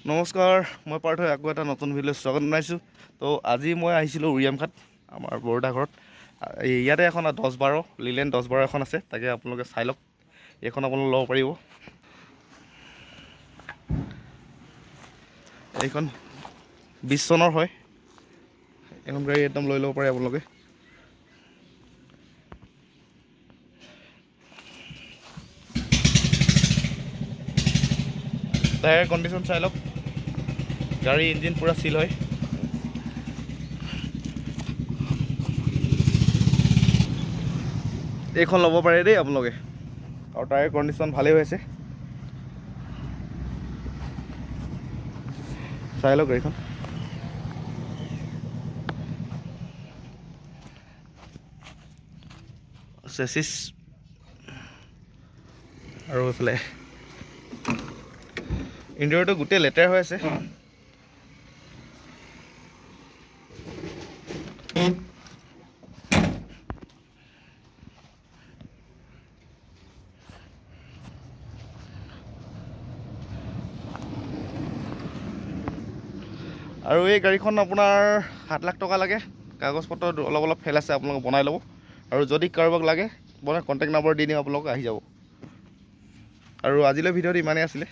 নমস্কাৰ, মই পাৰ্থ আকৌ এটা নতুন ভিডিঅ'ত স্বাগত জনাইছোঁ। তো আজি মই আহিছিলোঁ উৰিয়ামঘাট, আমাৰ বৰোদা ঘৰত। ইয়াতে এখন 10-12 লিলেণ্ড 10-12 এখন আছে, তাকে আপোনালোকে চাই লওক। এইখন আপোনালোকে ল'ব পাৰিব। এইখন 20 চনৰ হয়। এখন গাড়ী একদম লৈ ল'ব পাৰে আপোনালোকে। টায়াৰ কণ্ডিশ্যন চাই লওক, গাড়ী ইঞ্জিন পূৰা চিল হয়। এইখন ল'ব পাৰে দেই আপোনালোকে, আৰু টায়াৰ কণ্ডিশ্যন ভালেই হৈ আছে। চাই লওক গাড়ীখন। চেচিছ আৰু এইফালে ইণ্টেৰিয়ৰটো গোটেই লেতেৰা হৈ আছে। আৰু এই গাড়ীখন আপোনাৰ 7 লাখ টকা লাগে। কাগজ পত্ৰ অলপ ফেল আছে, আপোনালোকে বনাই ল'ব। আৰু যদি কাৰোবাক লাগে মই কণ্টেক্ট নম্বৰ দি দিম, আপোনালোকে আহি যাব। আৰু আজিলৈ ভিডিঅ'টো ইমানেই আছিলে।